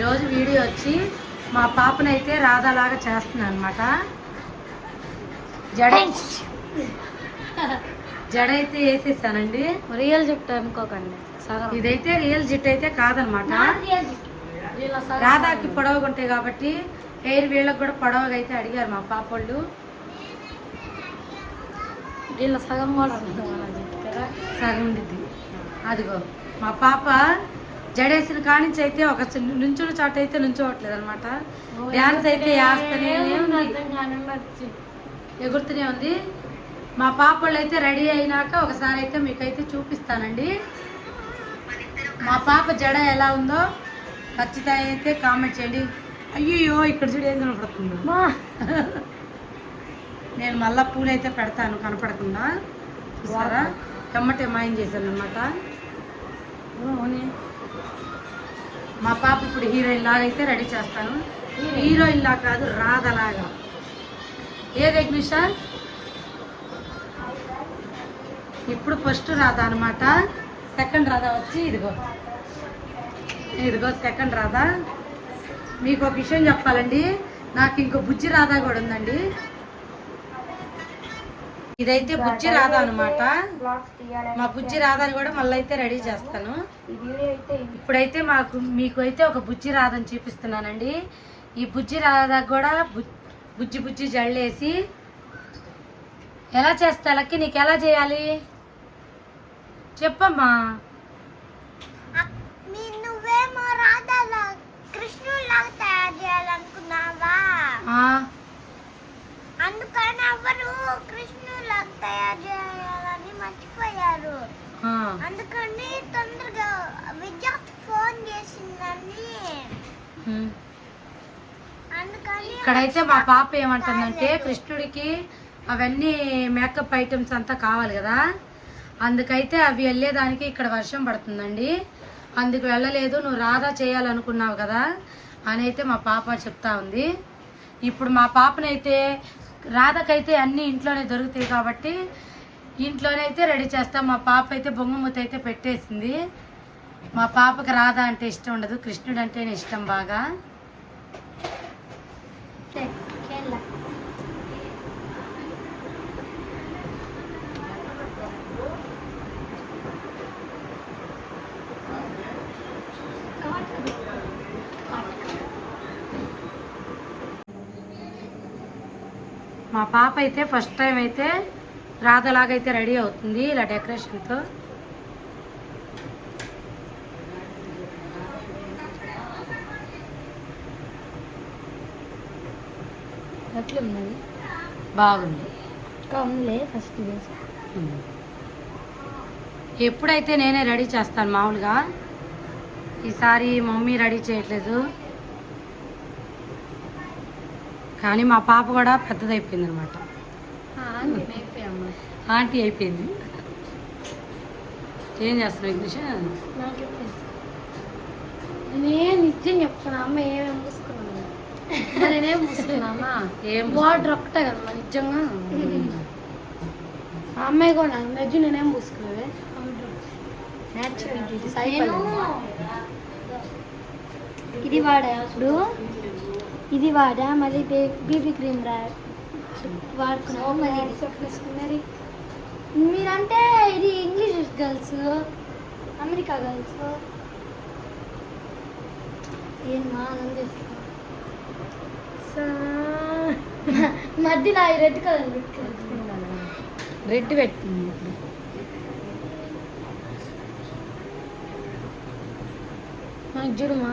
ఈరోజు వీడియో వచ్చి మా పాపనైతే రాధాలాగా చేస్తున్నాను అనమాట. జడ అయితే వేసేసానండి. రియల్ జుట్టు అనుకోకండి, ఇదైతే రియల్ జుట్టు అయితే కాదనమాట. రాధాకి పొడవుగా ఉంటాయి కాబట్టి హెయిర్ వీళ్ళకి కూడా పొడవుగా అయితే అడిగారు మా పాప వాళ్ళు. వీళ్ళ సగం కూడా సగం ఉండిద్ది. అదిగో మా పాప జడేసిన కానించి అయితే ఒక నుంచున్న చోట అయితే నుంచోవట్లేదు అనమాట. డ్యాన్స్ అయితే వేస్తూనే ఎగురుతూనే ఉంది. మా పాప వాళ్ళు అయితే రెడీ అయినాక ఒకసారి అయితే మీకైతే చూపిస్తానండి. మా పాప జడ ఎలా ఉందో ఖచ్చితంగా అయితే కామెంట్ చేయండి. అయ్యో ఇక్కడ చూడు ఏం కనపడుతుందో. నేను మళ్ళా పూలు అయితే పెడతాను కనపడకుండా, చూసారా? టమాటే మాయం చేశాను అనమాట. మా పాప ఇప్పుడు హీరోయిన్ లాగా అయితే రెడీ చేస్తాను. హీరోయిన్ లాగా కాదు, రాధలాగా. ఏ రెగ్నిషన్ ఇప్పుడు ఫస్ట్ రాధా అనమాట. సెకండ్ రాధా వచ్చి ఇదిగో సెకండ్ రాధా. మీకు ఒక విషయం చెప్పాలండి, నాకు ఇంకో బుజ్జి రాధా కూడా ఉందండి. ఇదైతే బుజ్జి రాధా అనమాట. మా బుజ్జి రాధాని కూడా మళ్ళీ అయితే రెడీ చేస్తాను. ఇప్పుడైతే మీకు అయితే ఒక బుజ్జి రాధని చూపిస్తున్నానండి. ఈ బుజ్జి రాధా కూడా బుజ్జి జల్లేసి ఎలా చేస్తా లక్కి, నీకు ఎలా చేయాలి చెప్పమ్మా. నువ్వేమో రాధాలా కృష్ణులాగా తయారు చేయాలనుకున్నావా? అందుకని ఎవరు కృష్ణులాగా తయారు చేయాలని మర్చిపోయారు. అందుకని తొందరగా విద్యార్థి ఫోన్ చేసిందని. అందుకని ఇక్కడైతే మా పాప ఏమంటుందంటే, కృష్ణుడికి అవన్నీ మేకప్ ఐటమ్స్ అంతా కావాలి కదా, అందుకైతే అవి వెళ్ళేదానికి ఇక్కడ వర్షం పడుతుందండి, అందుకు వెళ్ళలేదు, నువ్వు రాధా చేయాలనుకున్నావు కదా అని అయితే మా పాప చెప్తా ఉంది. ఇప్పుడు మా పాపనైతే రాధకైతే అన్నీ ఇంట్లోనే దొరుకుతాయి కాబట్టి ఇంట్లోనే అయితే రెడీ చేస్తాం. మా పాప అయితే బొంగమూత అయితే పెట్టేసింది. మా పాపకి రాధా అంటే ఇష్టం ఉండదు, కృష్ణుడు అంటేనే ఇష్టం బాగా. మా పాప అయితే ఫస్ట్ టైం అయితే రాధలాగైతే రెడీ అవుతుంది ఇలా డెకరేషన్తో. ఎట్లున్నది? బాగుంది. ఉందిలే ఫస్ట్ ఎప్పుడైతే నేనే రెడీ చేస్తాను మామూలుగా, ఈసారి మమ్మీ రెడీ చేయట్లేదు. కానీ మా పాప కూడా పెద్దదైపోయింది అనమాట, ఆంటీ అయిపోయింది. ఏం చేస్తున్నావు ఇంగ్లీష్? నేను నిజం చెప్తాను, అమ్మ ఏమేమి పూసుకున్నాను, నేనేం పూసుకున్నామా? ఏం వాటర్ ఒక్కటే కదా నిజంగా. ఆ అమ్మాయి కూడా నిజం నేనేం పూసుకున్నావే ఇది వాడా అప్పుడు, ఇది వాడా మళ్ళీ బీబీ క్రీమ్ వాడుకున్నావు, మళ్ళీ ఇది చెప్పుకున్నారు. మీరంటే ఇది ఇంగ్లీష్ గర్ల్స్, అమెరికా గర్ల్స్ ఏమా మధ్యలో రెడ్ కలర్ రెడ్ పెట్టింది. నాకు చూడమా,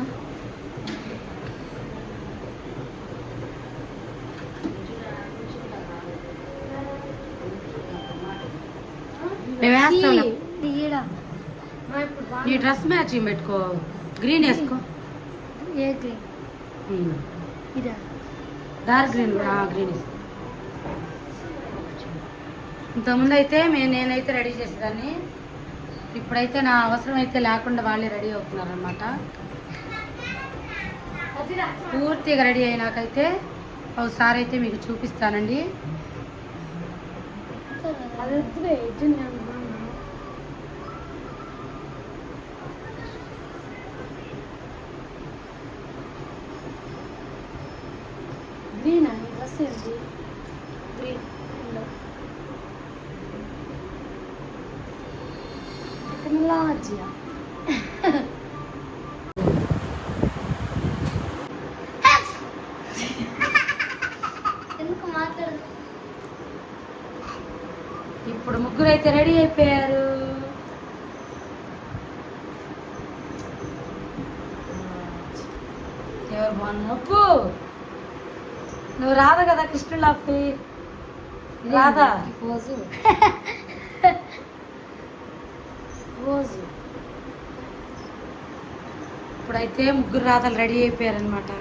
నీ డ్రెస్ మ్యాచింగ్ పెట్టుకో, గ్రీన్ వేసుకో. ఏ గ్రీన్? ఇదా డార్క్ గ్రీన్. గ్రీన్ వేసుకో. ఇంతకుముందు అయితే నేనైతే రెడీ చేసేదాన్ని, ఇప్పుడైతే నా అవసరం అయితే లేకుండా వాళ్ళే రెడీ అవుతున్నారు అనమాట. పూర్తిగా రెడీ అయినాకైతే ఒకసారి అయితే మీకు చూపిస్తానండి. గ్రీన్ అని డ్రెస్ ఏంటి గ్రీన్ లాజియా ఎందుకు మాట్లాడు ఇప్పుడు ముగ్గురు అయితే రెడీ అయిపోయారు. ఎవరు బాగున్నప్పు నువ్వు రాదా కదా కృష్ణుడు అప్పి రాదా రోజు రోజు ఇప్పుడైతే ముగ్గురు రాతలు రెడీ అయిపోయారనమాట.